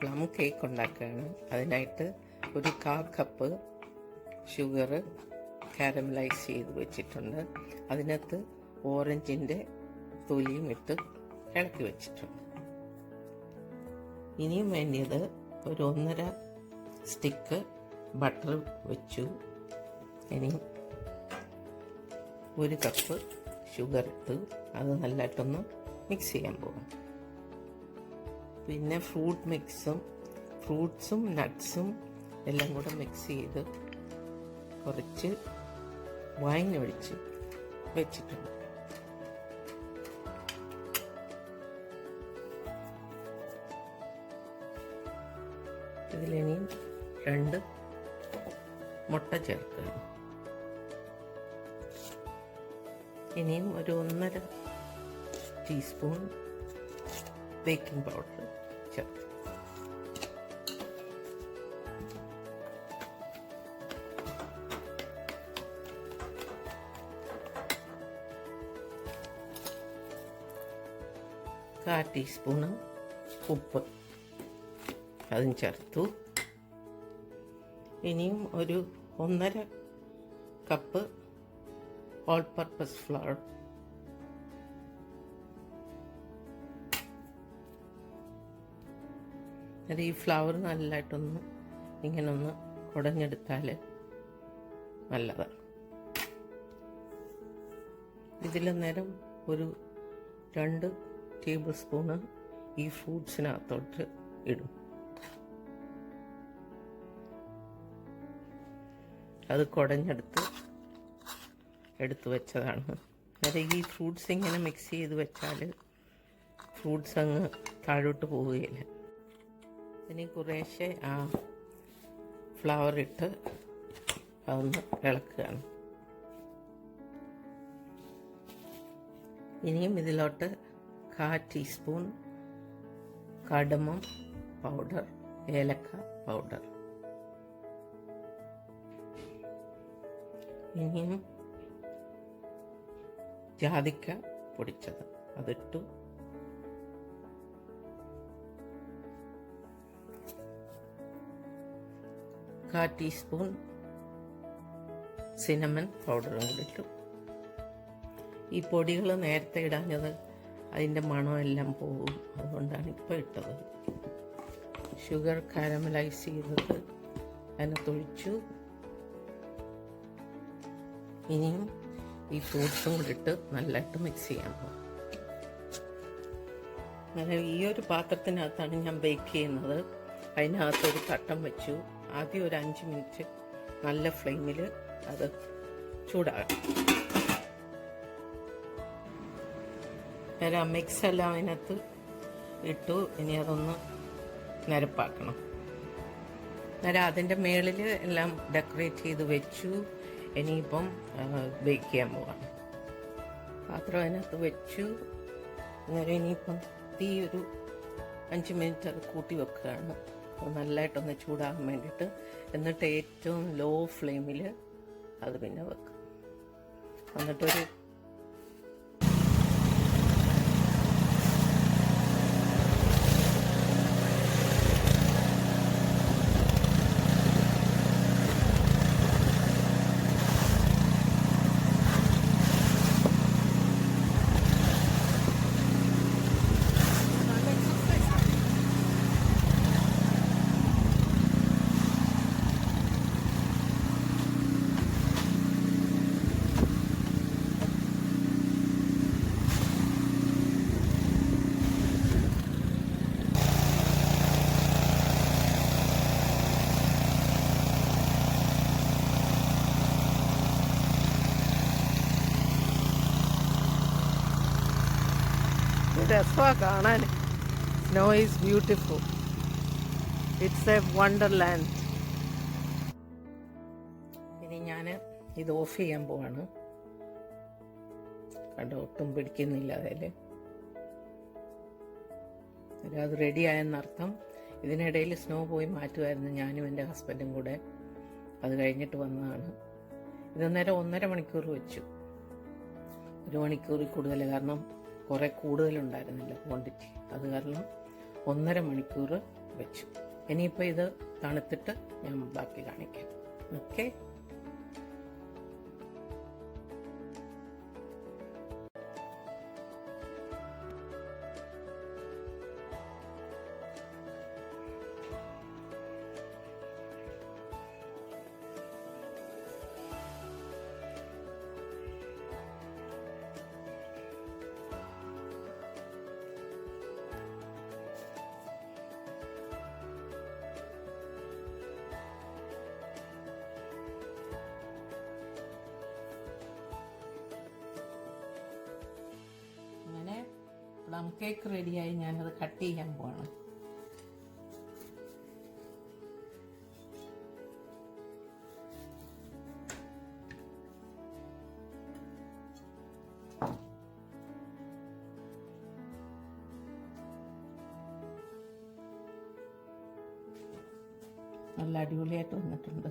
Plum cake ഉണ്ടാക്കുകയാണ്. അതിനായിട്ട് ഒരു 1/4 കപ്പ് ഷുഗർ കാരമലൈസ് ചെയ്ത് വെച്ചിട്ടുണ്ട്. അതിനകത്ത് ഓറഞ്ചിൻ്റെ തൊലിയും ഇട്ട് ഇളക്കി വെച്ചിട്ടുണ്ട്. ഇനിയും വേണ്ടിയത് ഒരു 1.5 സ്റ്റിക്ക് ബട്ടർ വെച്ചു. ഇനി 1 കപ്പ് ഷുഗർ ഇട്ട് അത് നല്ലതായിട്ടൊന്ന് മിക്സ് ചെയ്യാൻ പോകും. പിന്നെ ഫ്രൂട്ട്സും നട്ട്സും എല്ലാം കൂടെ മിക്സ് ചെയ്ത് കുറച്ച് വൈൻ ഒഴിച്ച് വെച്ചിട്ടുണ്ട്. ഇതിലിനിയും 2 മുട്ട ചേർക്കുക. ഇനിയും ഒരു 1.5 ടീസ്പൂൺ ബേക്കിംഗ് പൗഡർ ചേർത്ത് കാൽ ടീസ്പൂണ് ഉപ്പ് അതും ചേർത്തു. ഇനിയും ഒരു 1.5 കപ്പ് ഓൾ പർപ്പസ് ഫ്ലവർ, അത് ഈ ഫ്ലവർ നല്ലതായിട്ടൊന്ന് ഇങ്ങനെ ഒന്ന് കുടഞ്ഞെടുത്താൽ നല്ലതാണ്. ഇതിൽ നേരം ഒരു 2 ടേബിൾ സ്പൂണ് ഈ ഫ്രൂട്ട്സിനകത്തോട്ട് ഇടും. അത് കുടഞ്ഞെടുത്ത് എടുത്തു വെച്ചതാണ്. അതായത് ഈ ഫ്രൂട്ട്സ് ഇങ്ങനെ മിക്സ് ചെയ്ത് വെച്ചാൽ ഫ്രൂട്ട്സ് അങ്ങ് താഴോട്ട് പോവുകയില്ല. ഇനി കുറേശ്ശെ ആ ഫ്ലവർ ഇട്ട് അതൊന്ന് ഇളക്കുകയാണ്. ഇനിയും ഇതിലോട്ട് 1/4 ടീസ്പൂൺ കാർഡമം പൗഡർ, ഏലക്ക പൗഡർ, ഇനിയും ജാതിക്ക പൊടിച്ചത് അതിട്ടു. കാൽ ടീസ്പൂൺ സിനമൺ പൗഡറും കൂടി ഇട്ടു. ഈ പൊടികൾ നേരത്തെ ഇടാഞ്ഞത് അതിൻ്റെ മണമെല്ലാം പോകും, അതുകൊണ്ടാണ് ഇപ്പോൾ ഇട്ടത്. ഷുഗർ കാരമലൈസ് ചെയ്തത് അതിനകത്തൊഴിച്ചു. ഇനിയും ഈ ഫ്രൂട്ട്സും കൂടി ഇട്ട് നല്ലതായിട്ട് മിക്സ് ചെയ്യാൻ പോകും. അങ്ങനെ ഈ ഒരു പാത്രത്തിനകത്താണ് ഞാൻ ബേക്ക് ചെയ്യുന്നത്. അതിനകത്തൊരു തട്ടം വെച്ചു. ആദ്യം ഒരു 5 മിനിറ്റ് നല്ല ഫ്ലെയിമിൽ അത് ചൂടാകണം. നേരം മിക്സ് എല്ലാം അതിനകത്ത് ഇട്ടു. ഇനി അതൊന്ന് നിരപ്പാക്കണം. നേരം അതിൻ്റെ മേളിൽ എല്ലാം ഡെക്കറേറ്റ് ചെയ്ത് വെച്ചു. ഇനിയിപ്പം ബേക്ക് ചെയ്യാൻ പോവാം. പാത്രം അതിനകത്ത് വെച്ചു. നേരം ഇനിയിപ്പം തീ ഒരു 5 മിനിറ്റ് അത് കൂട്ടി വെക്കുകയാണ്, നല്ലതായിട്ടൊന്ന് ചൂടാകാൻ വേണ്ടിയിട്ട്. എന്നിട്ട് ഏറ്റവും ലോ ഫ്ലെയിമിൽ അത് പിന്നെ വെക്കും. എന്നിട്ടൊരു രസമാണ് കാണാൻ. Snow is beautiful. It's A Wonderland. ഇനി ഞാൻ ഇത് ഓഫ് ചെയ്യാൻ പോവാണ്. കണ്ടോ, ഒട്ടും പിടിക്കുന്നില്ല അതിൽ. അത് റെഡി ആയെന്നർത്ഥം. ഇതിനിടയിൽ സ്നോ പോയി മാറ്റുമായിരുന്നു, ഞാനും എൻ്റെ ഹസ്ബൻഡും കൂടെ. അത് കഴിഞ്ഞിട്ട് വന്നതാണ്. ഇത് നേരം 1.5 മണിക്കൂർ വെച്ചു. 1 മണിക്കൂറിൽ കൂടുതൽ, കാരണം കുറേ കൂടുതലുണ്ടായിരുന്നില്ല ക്വാണ്ടിറ്റി. അത് കാരണം 1.5 മണിക്കൂർ വെച്ചു. ഇനിയിപ്പോൾ ഇത് തണുത്തിട്ട് ഞാൻ ബാക്കി കാണിക്കാം. ഓക്കെ. അങ്ങനെ പ്ലം കേക്ക് റെഡിയായി. ഞാനത് കട്ട് ചെയ്യാൻ പോവാണ്. നല്ല അടിപൊളിയായിട്ട് വന്നിട്ടുണ്ട്.